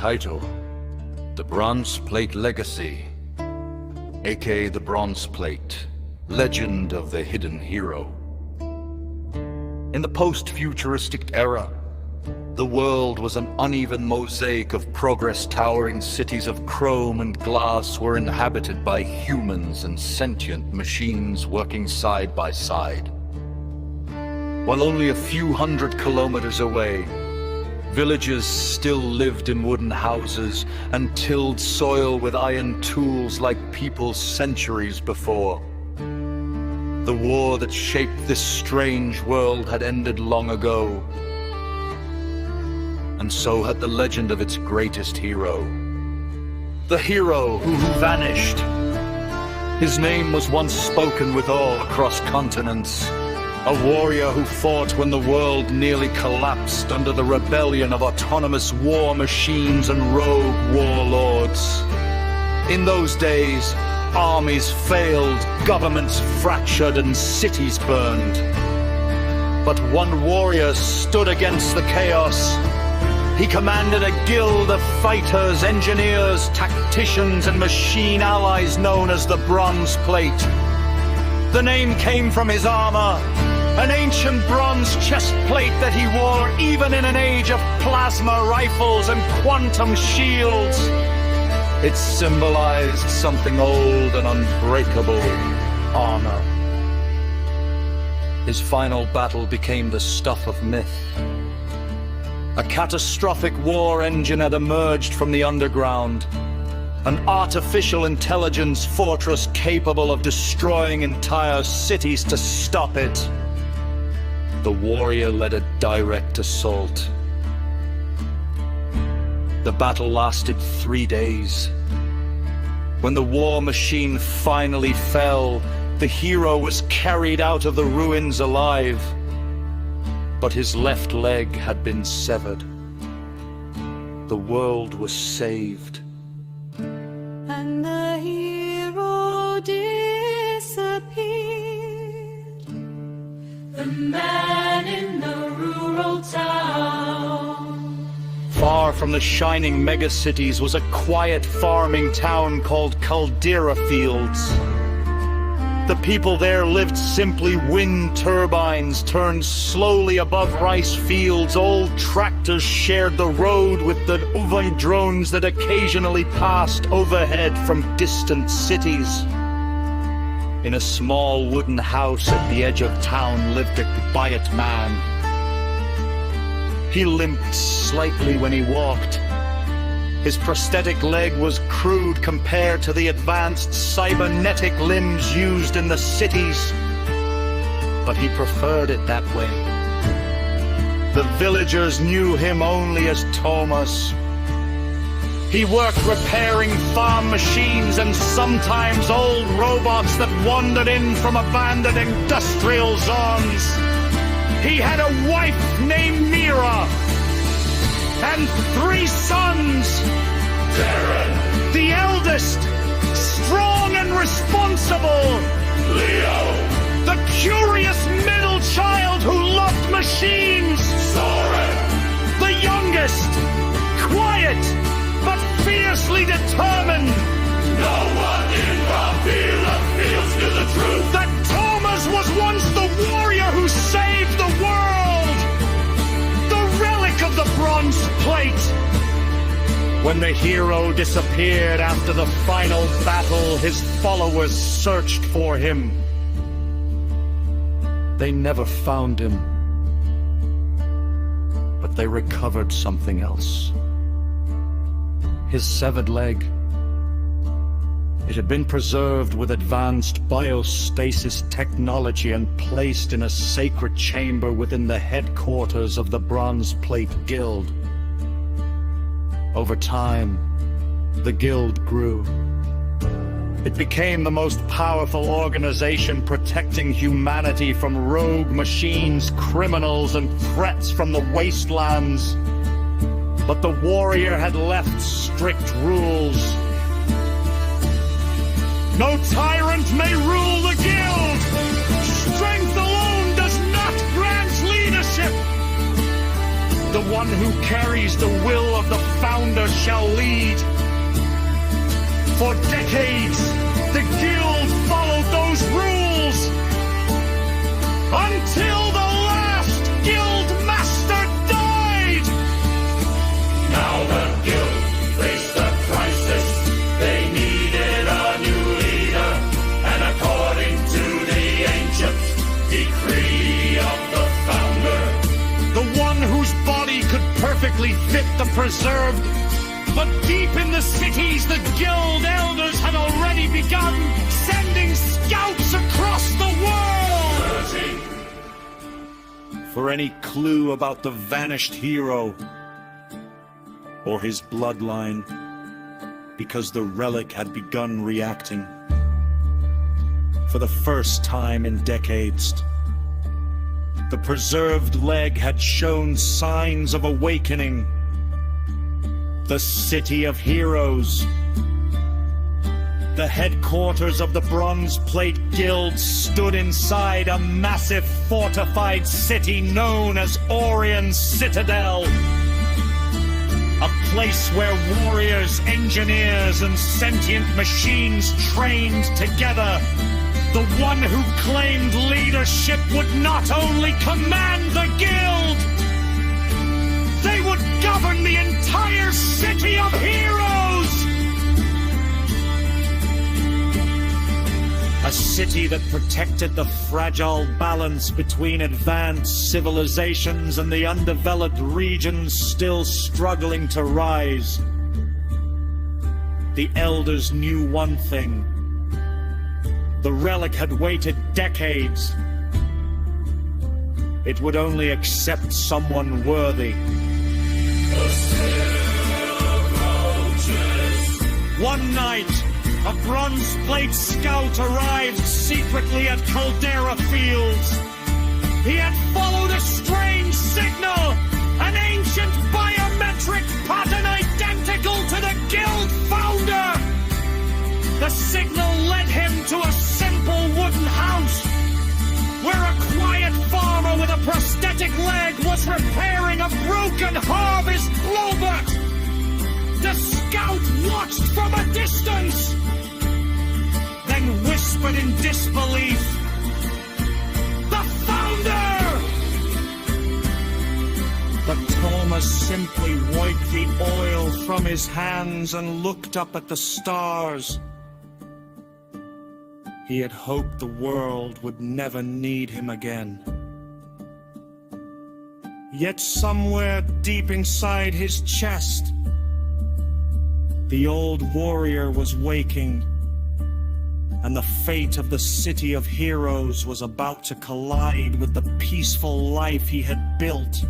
title, The Bronze Plate Legacy, aka The Bronze Plate, Legend of the Hidden Hero. In the post-futuristic era, the world was an uneven mosaic of progress. Towering cities of chrome and glass were inhabited by humans and sentient machines working side by side. While only a few hundred kilometers away, villages still lived in wooden houses and tilled soil with iron tools like people centuries before. The war that shaped this strange world had ended long ago, and so had the legend of its greatest hero. The hero who vanished. His name was once spoken with awe across continents. A warrior who fought when the world nearly collapsed under the rebellion of autonomous war machines and rogue warlords. In those days, armies failed, governments fractured, and cities burned. But one warrior stood against the chaos. He commanded a guild of fighters, engineers, tacticians, and machine allies known as the Bronze Plate. The name came from his armor, an ancient bronze chest plate that he wore even in an age of plasma rifles and quantum shields. It symbolized something old and unbreakable: honor. His final battle became the stuff of myth. A catastrophic war engine had emerged from the underground, an artificial intelligence fortress capable of destroying entire cities. To stop it, the warrior led a direct assault. The battle lasted 3 days. When the war machine finally fell, the hero was carried out of the ruins alive, but his left leg had been severed. The world was saved. And the hero disappeared. The man in the rural town. Far from the shining megacities was a quiet farming town called Caldera Fields. The people there lived simply. Wind turbines turned slowly above rice fields. Old tractors shared the road with the UV drones that occasionally passed overhead from distant cities. In a small wooden house at the edge of town lived a quiet man. He limped slightly when he walked. His prosthetic leg was crude compared to the advanced cybernetic limbs used in the cities, but he preferred it that way. The villagers knew him only as Thomas. He worked repairing farm machines and sometimes old robots that wandered in from abandoned industrial zones. He had a wife named Mira and 3 sons. Darren. The eldest, strong and responsible. Leo. The curious middle child who loved machines. Soren. The youngest, quiet but fiercely determined. No one in Valhalla feels to the truth That Thomas was once the warrior who saved the world. The relic of the Bronze Plate. When the hero disappeared after the final battle, his followers searched for him. They never found him, but they recovered something else. His severed leg. It had been preserved with advanced biostasis technology and placed in a sacred chamber within the headquarters of the Bronze Plate Guild. Over time, the guild grew. It became the most powerful organization protecting humanity from rogue machines, criminals, and threats from the wastelands. But the warrior had left strict rules. No tyrant may rule the guild! Strength alone does not grant leadership! The one who carries the will of the founder shall lead. For decades, the guild followed those rules until the last guild master died. Now the guild faced a crisis. They needed a new leader, and according to the ancient decree of the founder, The one whose body could perfectly fit the preserved. But deep in the cities, the guild elders had already begun sending scouts across the world searching for any clue about the vanished hero or his bloodline, because the relic had begun reacting. For the first time in decades, the preserved leg had shown signs of awakening. The City of Heroes, the headquarters of the Bronze Plate Guild, stood inside a massive fortified city known as Orion's Citadel. A place where warriors, engineers, and sentient machines trained together. The one who claimed leadership would not only command the guild, they would govern the entire City of Heroes! A city that protected the fragile balance between advanced civilizations and the undeveloped regions still struggling to rise. The elders knew one thing. The relic had waited decades. It would only accept someone worthy. One night, a bronze plate scout arrived secretly at Caldera Fields. He had followed a strange signal, an ancient biometric pattern identical to the guild founder. The signal led him to a simple wooden house, where a quiet farmer with a prosthetic leg was repairing a broken harvest robot. The scout watched from a distance, then whispered in disbelief, "The founder!" But Thomas simply wiped the oil from his hands and looked up at the stars. He had hoped the world would never need him again. Yet somewhere deep inside his chest, the old warrior was waking, and the fate of the City of Heroes was about to collide with the peaceful life he had built.